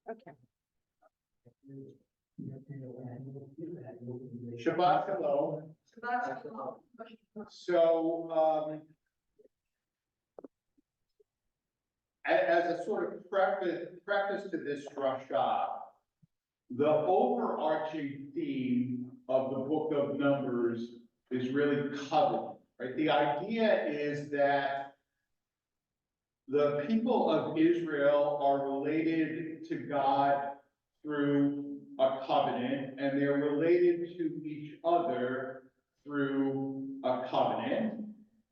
Okay. Shabbat Shalom. So, as a sort of preface to this Drasha, the overarching theme of the book of Numbers is really covenant, right? The idea is that the people of Israel are related to God through a covenant, and they're related to each other through a covenant.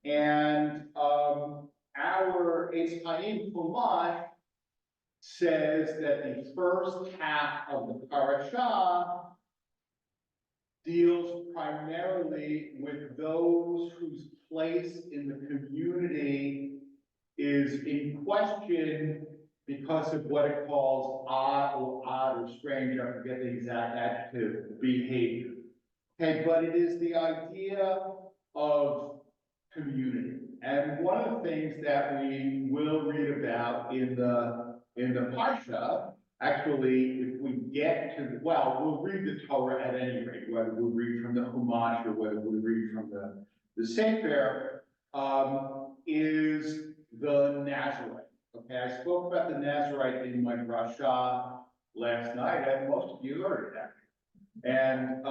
And our Eitz Chaim Chumash says that the first half of the parasha deals primarily with those whose place in the community is in question because of what it calls odd or strange, I forget the exact adjective, behavior. Okay, but it is the idea of community. And one of the things that we will read about in the Parsha, actually, if we get to, well, we'll read the Torah at any rate, whether we read from the Chumash or whether we read from the Sefer, is the Nazarite. Okay, I spoke about the Nazarite in my Drasha last night, and most of you heard it actually. And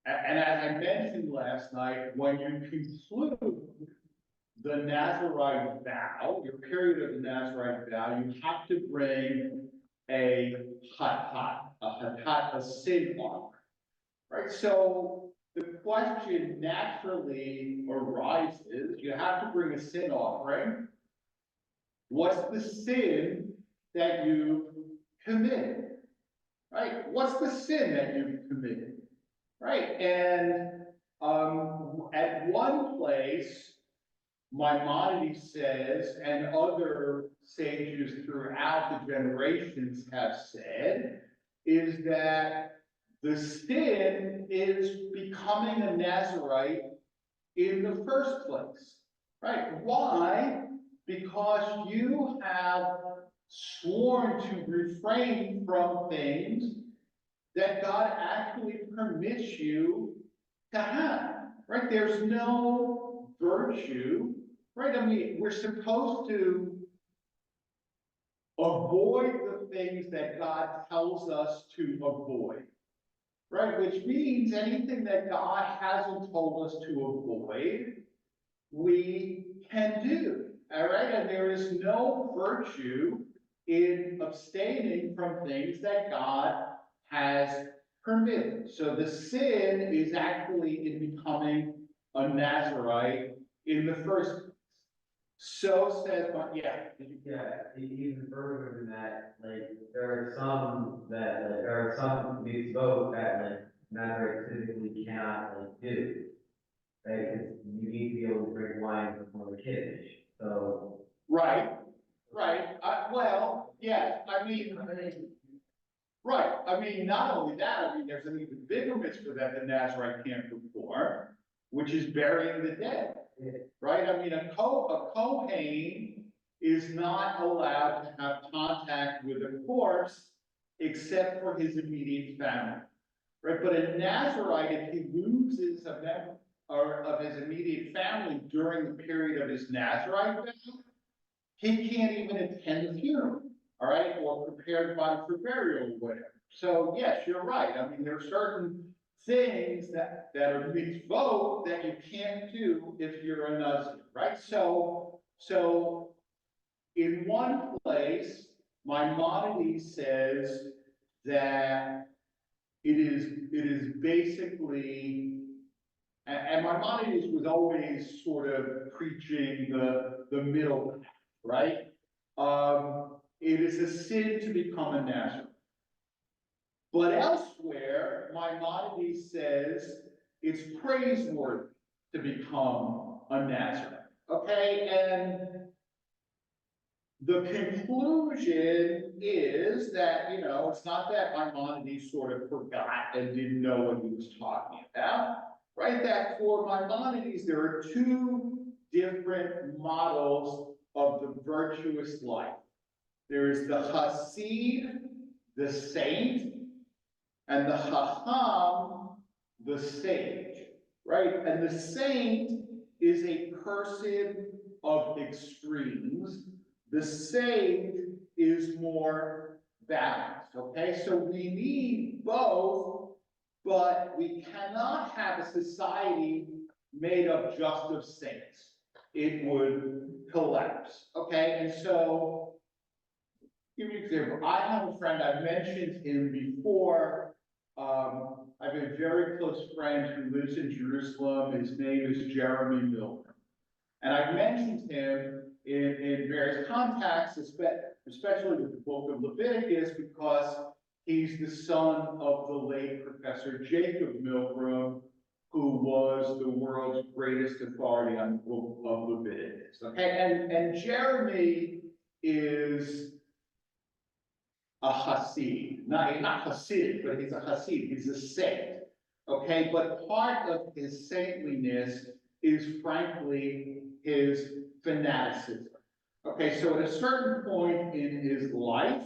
and as I mentioned last night, when you conclude the Nazarite vow, your period of the Nazarite vow, you have to bring a a sin offering, right? So the question naturally arises, you have to bring a sin offering. What's the sin that you committed, right? What's the sin that you've committed? Right, and at one place, Maimonides says, and other sages throughout the generations have said, is that the sin is becoming a Nazarite in the first place. Right? Why? Because you have sworn to refrain from things that God actually permits you to have, right? There's no virtue, right? I mean, we're supposed to avoid the things that God tells us to avoid, right? Which means anything that God hasn't told us to avoid, we can do, all right? And there is no virtue in abstaining from things that God has permitted. So the sin is actually in becoming a Nazarite in the first place. So says, Even further than that, like there are some mitzvot that like Nazarite physically cannot like do, right? Because you need to be able to drink wine before the kiddush. So right. Well, yes, I mean. Right, I mean, not only that, I mean, there's an even bigger mitzvah that the Nazarite can't perform, which is burying the dead, right? I mean, a Kohen is not allowed to have contact with a corpse except for his immediate family, right? But a Nazarite, if he loses a member of his immediate family during the period of his Nazarite vow, he can't even attend the funeral. All right, or prepare the body for burial or whatever. So yes, you're right. I mean, there are certain things that are mitzvot that you can't do if you're a Nazir, right? So in one place, Maimonides says that it is basically, and Maimonides was always sort of preaching the middle path, right? It is a sin to become a Nazarite. But elsewhere, Maimonides says it's praiseworthy to become a Nazarite. Okay, and the conclusion is that, you know, it's not that Maimonides sort of forgot and didn't know what he was talking about, right? That for Maimonides, there are two different models of the virtuous life. There is the Hasid, the saint, and the Chacham, the sage, right? And the saint is a person of extremes. The sage is more balanced, okay? So we need both, but we cannot have a society made up just of saints. It would collapse, okay? And so, give you an example. I have a friend, I've mentioned him before. I have a very close friend who lives in Jerusalem. His name is Jeremy Milgram. And I've mentioned him in various contexts, especially with the book of Leviticus, because he's the son of the late Professor Jacob Milgram, who was the world's greatest authority on the book of Leviticus. Okay, and Jeremy is a Hasid, not Hasidic, but he's a Hasid, he's a saint. Okay, but part of his saintliness is frankly his fanaticism. Okay, so at a certain point in his life,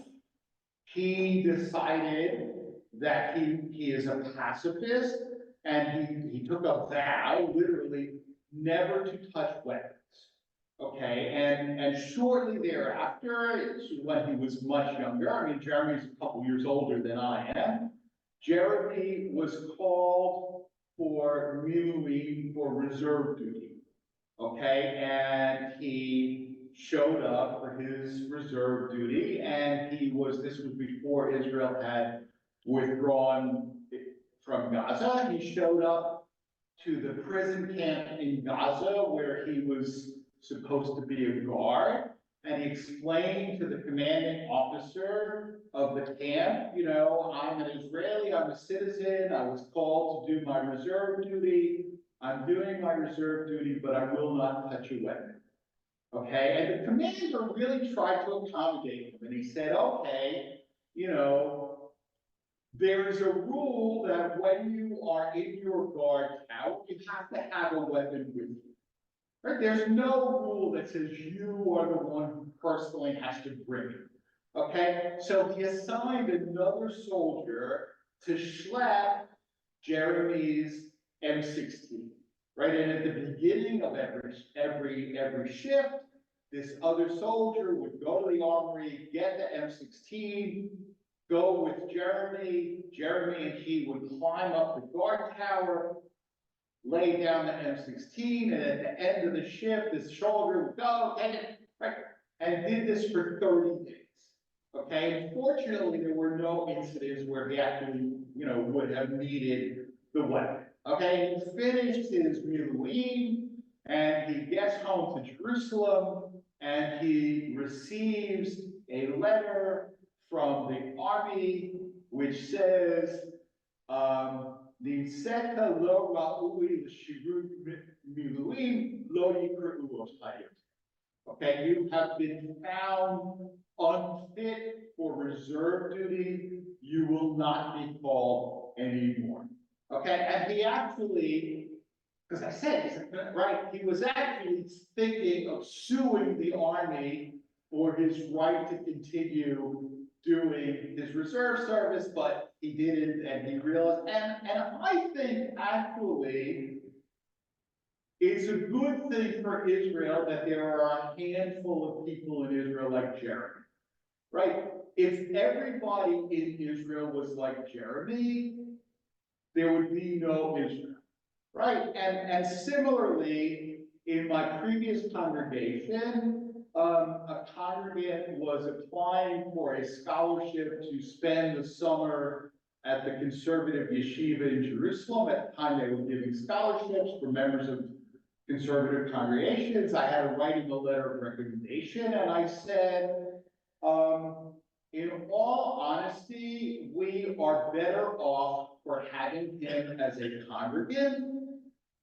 he decided that he is a pacifist, and he took a vow, literally, never to touch weapons. Okay, and shortly thereafter, it's when he was much younger, I mean, Jeremy's a couple years older than I am, Jeremy was called for Miluim, for reserve duty. Okay, and he showed up for his reserve duty, and this was before Israel had withdrawn from Gaza. He showed up to the prison camp in Gaza where he was supposed to be a guard, and he explained to the commanding officer of the camp, you know, I'm an Israeli, I'm a citizen, I was called to do my reserve duty, I'm doing my reserve duty, but I will not touch a weapon. Okay, and the commander really tried to accommodate him, and he said, okay, you know, there is a rule that when you are in your guard tower, you have to have a weapon with you. Right? There's no rule that says you are the one who personally has to bring it. Okay, so he assigned another soldier to schlep Jeremy's M16. Right, and at the beginning of every shift, this other soldier would go to the armory, get the M16, go with Jeremy. Jeremy and he would climb up the guard tower, lay down the M16, and at the end of the shift, this soldier would go, take it, right? And did this for 30 days. Okay, unfortunately, there were no incidents where he actually, you know, would have needed the weapon. Okay, he finished his Miluim, and he gets home to Jerusalem, and he receives a letter from the army, which says, Ninseta lo ra'ui l'shirut miluim lo yikre'u otayim. Okay, you have been found unfit for reserve duty. You will not be called anymore. Okay, and he actually, because I said, right, he was actually thinking of suing the army for his right to continue doing his reserve service, but he didn't, and he realized, and I think actually it's a good thing for Israel that there are a handful of people in Israel like Jeremy, right? If everybody in Israel was like Jeremy, there would be no Israel, right? And similarly, in my previous congregation, a congregant was applying for a scholarship to spend the summer at the conservative yeshiva in Jerusalem. At the time, they were giving scholarships for members of conservative congregations. I had to write him a letter of recommendation, and I said, in all honesty, we are better off for having him as a congregant,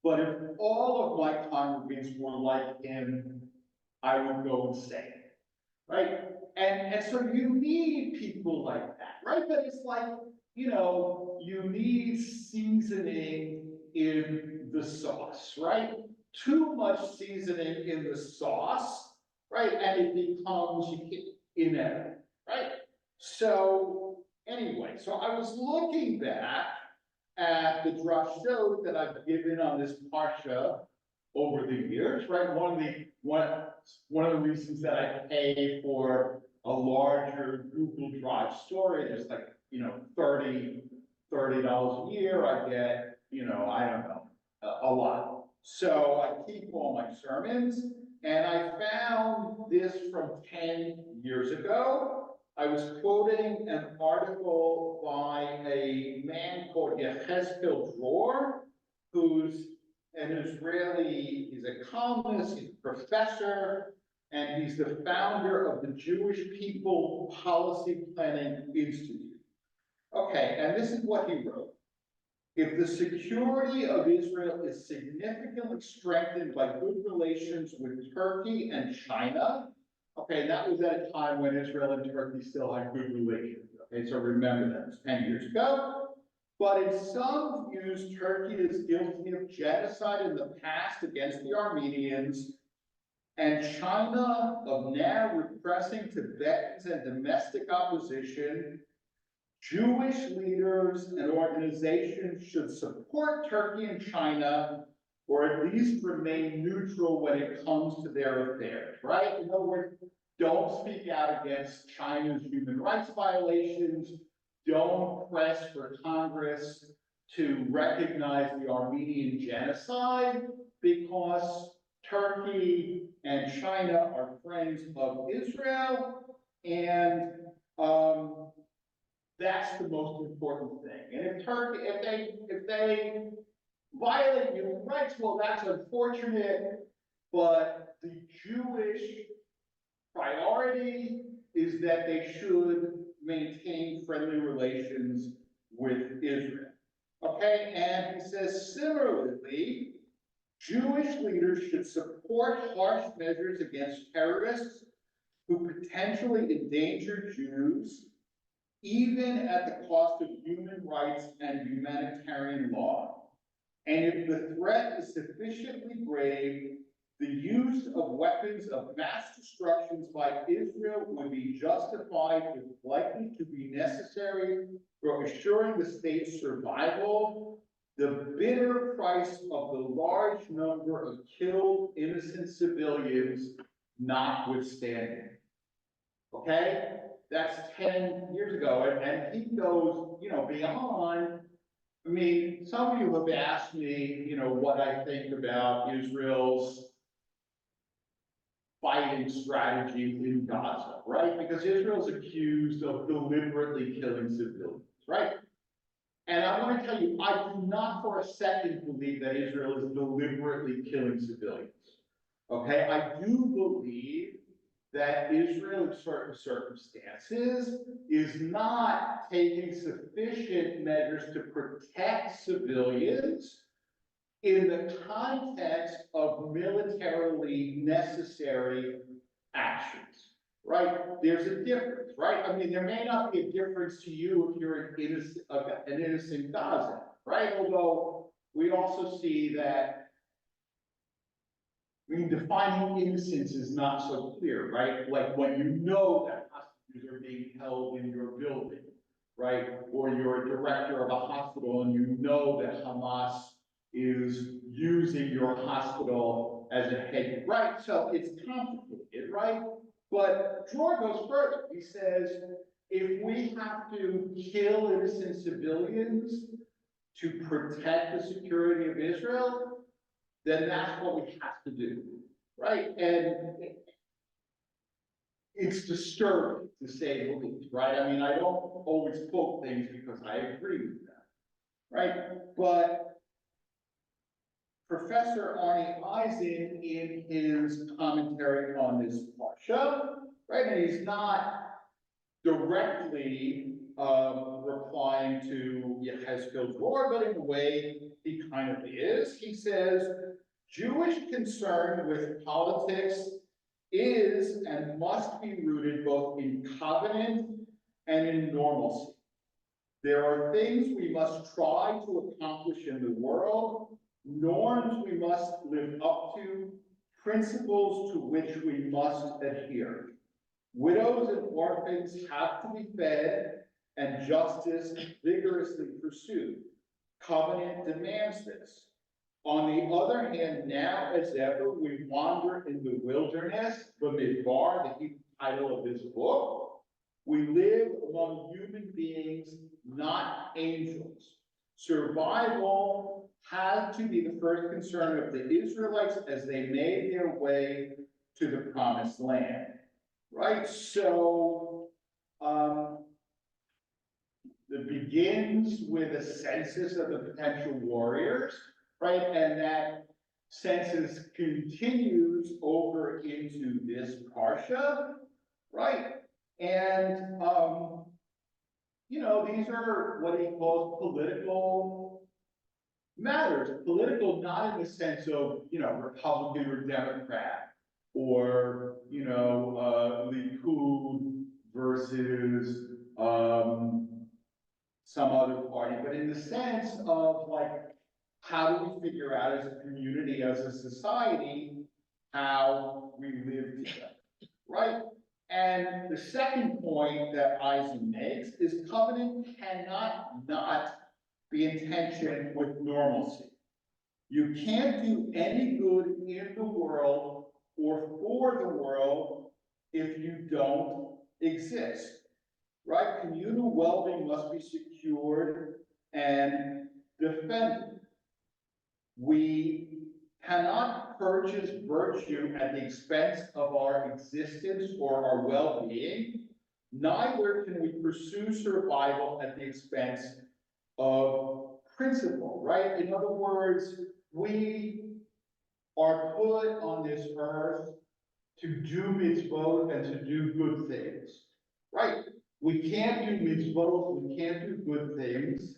but if all of my congregants were like him, I would go insane, right? And so you need people like that, right? But it's like, you know, you need seasoning in the sauce, right? Too much seasoning in the sauce right? And it becomes inevitable, right? So anyway, so I was looking back at the drashot that I've given on this parsha over the years, right? One of the reasons that I pay for a larger Google Drive storage is like, $30 a year, I get, I don't know, a lot. So I keep all my sermons, and I found this from 10 years ago. I was quoting an article by a man called Yechezkel Dror, who's an Israeli, he's a columnist, he's a professor, and he's the founder of the Jewish People Policy Planning Institute. Okay, and this is what he wrote. If the security of Israel is significantly strengthened by good relations with Turkey and China, okay, and that was at a time when Israel and Turkey still had good relations. Okay, so remember that, it was 10 years ago. But in some views, Turkey is guilty of genocide in the past against the Armenians, and China of now repressing Tibetans and domestic opposition. Jewish leaders and organizations should support Turkey and China, or at least remain neutral when it comes to their affairs, right? In other words, don't speak out against China's human rights violations. Don't press for Congress to recognize the Armenian genocide, because Turkey and China are friends of Israel, and that's the most important thing. And if Turkey, if they violate human rights, well, that's unfortunate, but the Jewish priority is that they should maintain friendly relations with Israel. Okay, and he says, similarly, Jewish leaders should support harsh measures against terrorists who potentially endanger Jews, even at the cost of human rights and humanitarian law. And if the threat is sufficiently grave, the use of weapons of mass destruction by Israel would be justified if likely to be necessary for assuring the state's survival, the bitter price of the large number of killed innocent civilians notwithstanding. Okay? That's 10 years ago, and he goes, beyond. I mean, some of you have asked me, what I think about Israel's fighting strategy in Gaza, right? Because Israel's accused of deliberately killing civilians, right? And I want to tell you, I do not for a second believe that Israel is deliberately killing civilians. Okay, I do believe that Israel, in certain circumstances, is not taking sufficient measures to protect civilians in the context of militarily necessary actions, right? There's a difference, right? I mean, there may not be a difference to you if you're an innocent Gazan, right? Although we also see that, defining innocence is not so clear, right? Like when you know that hostages are being held in your building, right? Or you're a director of a hospital and you know that Hamas is using your hospital as a head, right? So it's complicated, right? But Dror goes further. He says, if we have to kill innocent civilians to protect the security of Israel, then that's what we have to do, right? And it's disturbing, to say the least, right? I mean, I don't always quote things because I agree with them, right? But Professor Arnie Eisen, in his commentary on this parsha, right, and he's not directly replying to Yechezkel's Dror, but in a way he kind of is. He says, Jewish concern with politics is and must be rooted both in covenant and in normalcy. There are things we must try to accomplish in the world, norms we must live up to, principles to which we must adhere. Widows and orphans have to be fed and justice vigorously pursued. Covenant demands this. On the other hand, now as ever, we wander in the wilderness, the midbar, the Hebrew title of this book. We live among human beings, not angels. Survival had to be the first concern of the Israelites as they made their way to the promised land, right? So, it begins with a census of the potential warriors, right? And that census continues over into this Parsha, right? And, these are what he calls political matters. Political, not in the sense of, Republican or Democrat, or, Likud versus, some other party, but in the sense of like, how do we figure out as a community, as a society, how we live together, right? And the second point that Eisen makes is covenant cannot not be in tension with normalcy. You can't do any good in the world or for the world if you don't exist, right? Communal well-being must be secured and defended. We cannot purchase virtue at the expense of our existence or our well-being. Neither can we pursue survival at the expense of principle, right? In other words, we are put on this earth to do mitzvot and to do good things, right? We can't do mitzvot, we can't do good things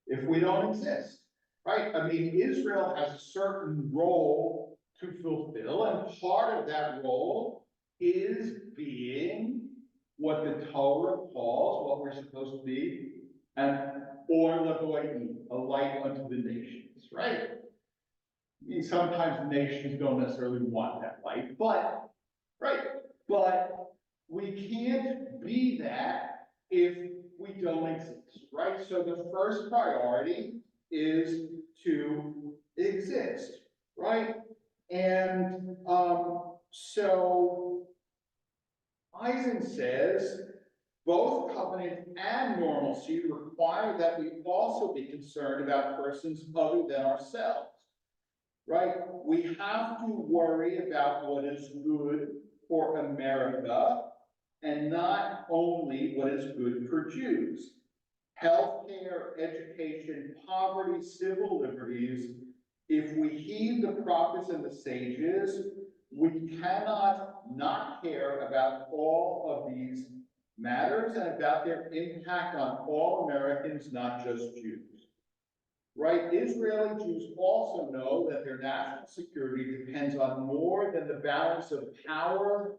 if we don't exist, right? I mean, Israel has a certain role to fulfill, and part of that role is being what the Torah calls, what we're supposed to be, an or legoim, a light unto the nations, right? I mean, sometimes the nations don't necessarily want that light, but, right, but we can't be that if we don't exist, right? So the first priority is to exist, right? And so Eisen says both covenant and normalcy require that we also be concerned about persons other than ourselves, right? We have to worry about what is good for America and not only what is good for Jews. Healthcare, education, poverty, civil liberties. If we heed the prophets and the sages, we cannot not care about all of these matters and about their impact on all Americans, not just Jews. Right? Israeli Jews also know that their national security depends on more than the balance of power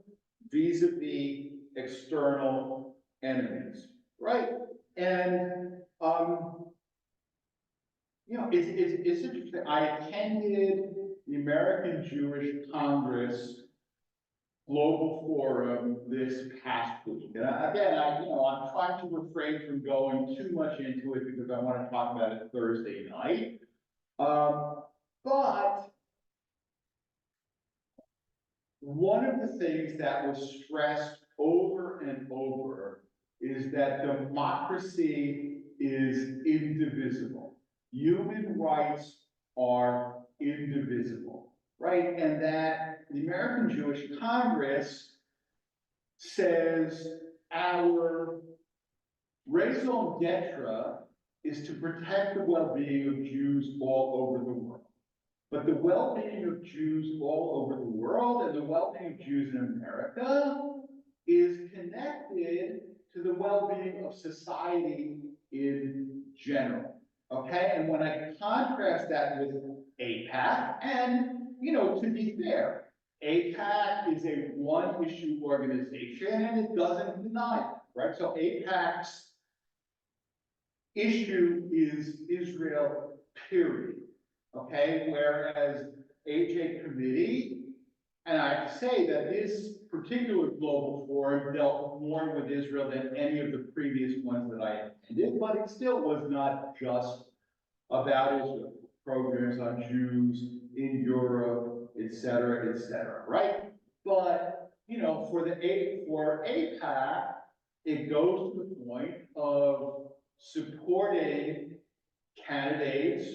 vis-a-vis external enemies. Right? And it's interesting. I attended the American Jewish Congress Global Forum this past week. And I'm trying to refrain from going too much into it because I want to talk about it Thursday night. But one of the things that was stressed over and over is that democracy is indivisible. Human rights are indivisible, right? And that the American Jewish Congress says our raison d'etre is to protect the well-being of Jews all over the world. But the well-being of Jews all over the world and the well-being of Jews in America is connected to the well-being of society in general. Okay, and when I contrast that with AIPAC, and to be fair, AIPAC is a one-issue organization and it doesn't deny it, right? So AIPAC's issue is Israel, period. Okay, whereas AJ committee, and I have to say that this particular global forum dealt more with Israel than any of the previous ones that I attended, but it still was not just about Israel. Programs on Jews in Europe, et cetera, right? But, you know, for AIPAC, it goes to the point of supporting candidates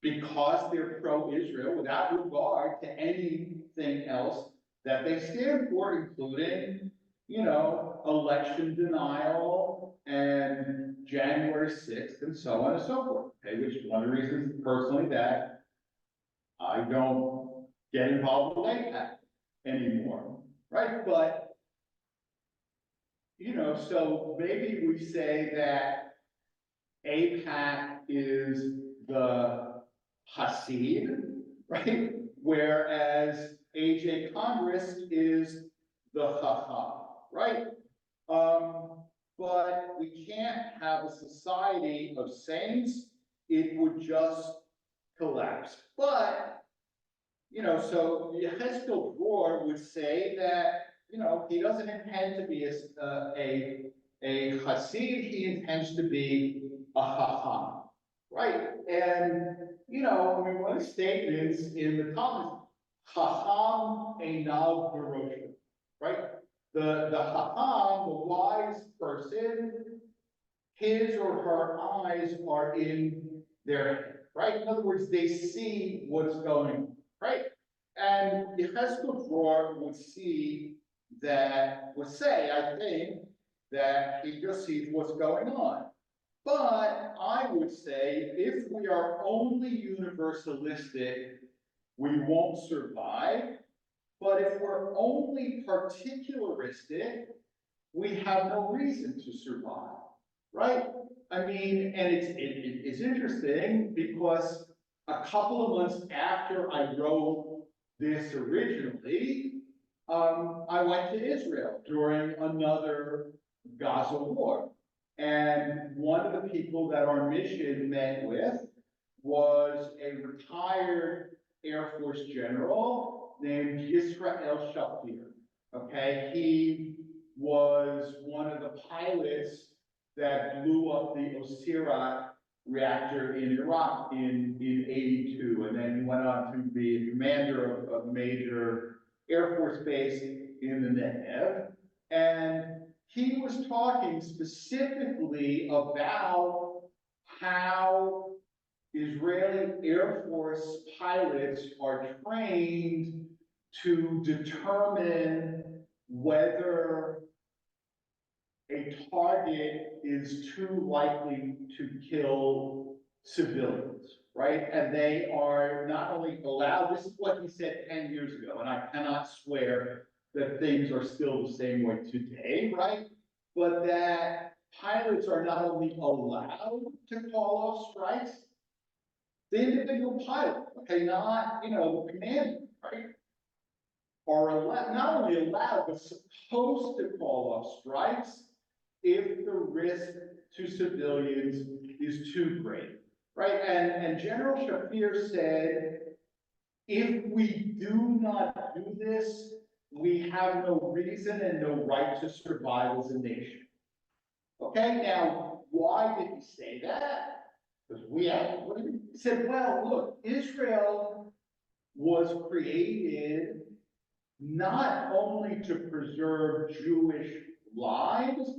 because they're pro-Israel without regard to anything else that they stand for, including, you know, election denial and January 6th and so on and so forth. Okay, which is one of the reasons personally that I don't get involved with AIPAC anymore, right? But, you know, so maybe we say that AIPAC is the Hasid, right? Whereas AJ Congress is the Chacham, right? But we can't have a society of saints. It would just collapse. But, you know, so Yechezkel Dror would say that, you know, he doesn't intend to be a Hasid, he intends to be a Chacham, right? And, you know, I mean, one of the statements in the Talmud, Chacham Einav Berosha, right? The Chacham, the wise person, his or her eyes are in their head, right? In other words, they see what's going on, right? And Yechezkel Dror would say, I think, that he just sees what's going on. But I would say if we are only universalistic, we won't survive. But if we're only particularistic, we have no reason to survive, right? I mean, and it's interesting because a couple of months after I wrote this originally, I went to Israel during another Gaza war. And one of the people that our mission met with was a retired Air Force general named Yisrael Shafir. Okay, he was one of the pilots that blew up the Osirak reactor in Iraq in 82, and then he went on to be commander of a major Air Force base in the Negev. And he was talking specifically about how Israeli Air Force pilots are trained to determine whether a target is too likely to kill civilians, right? And they are not only allowed, this is what he said 10 years ago, and I cannot swear that things are still the same way today, right? But that pilots are not only allowed to call off strikes, the individual pilot, okay, not, you know, the commander, right? Are allowed, not only allowed, but supposed to call off strikes if the risk to civilians is too great, right? And General Shafir said, if we do not do this, we have no reason and no right to survive as a nation. Okay, now, why did he say that? Because he said, well, look, Israel was created not only to preserve Jewish lives,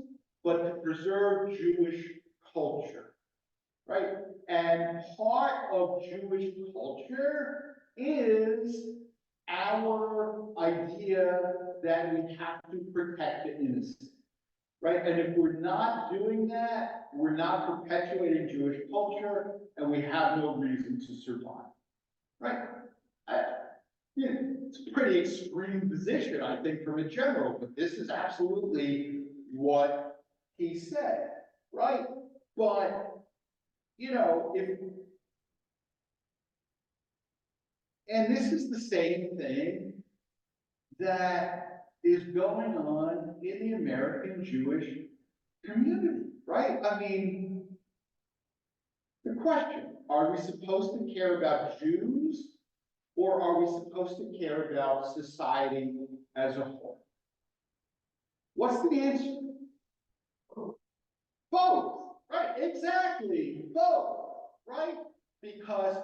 but to preserve Jewish culture, right? And part of Jewish culture is our idea that we have to protect the innocent, right? And if we're not doing that, we're not perpetuating Jewish culture, and we have no reason to survive, right? Yeah, it's a pretty extreme position, I think, from a general, but this is absolutely what he said, right? But, you know, and this is the same thing that is going on in the American Jewish community, right? I mean, the question, are we supposed to care about Jews or are we supposed to care about society as a whole? What's the answer? Both, right, exactly, both, right? Because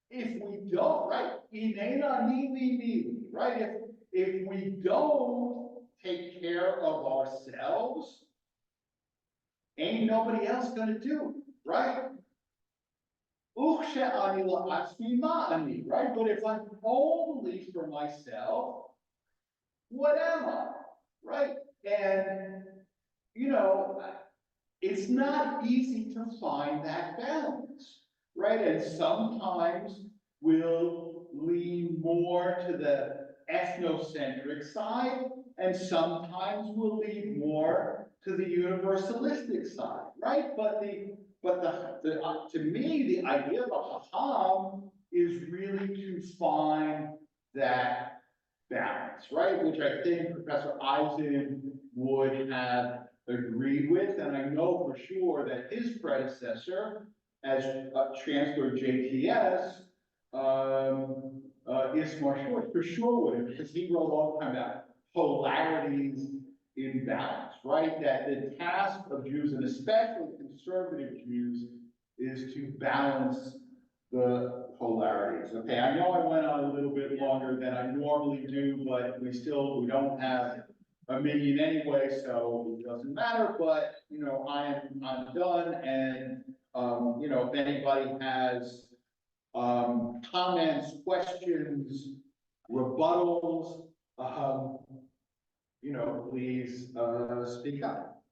if we don't, right, inena nili nili, right, if we don't take care of ourselves, ain't nobody else gonna do, right? Uksha ani la'atzmi ma'ani, right? But if I'm only for myself, what am I, right? And, you know, it's not easy to find that balance, right? And sometimes we'll lean more to the ethnocentric side, and sometimes we'll lean more to the universalistic side, right? But to me, the idea of a hacham is really to find that balance, right? Which I think Professor Eisen would have agreed with, and I know for sure that his predecessor as Chancellor JTS, Ismar Short, for sure would have, because he wrote all the time about polarities in balance, right? That the task of Jews, and especially conservative Jews, is to balance the polarities. Okay, I know I went on a little bit longer than I normally do, but we don't have a million anyway, so it doesn't matter, but, you know, I'm done, and, you know, if anybody has, comments, questions, rebuttals, you know, please, speak up.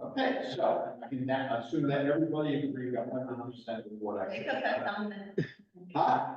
Okay, so I can now assume that everybody agreed 100% with what I said. Because that's on the. Huh?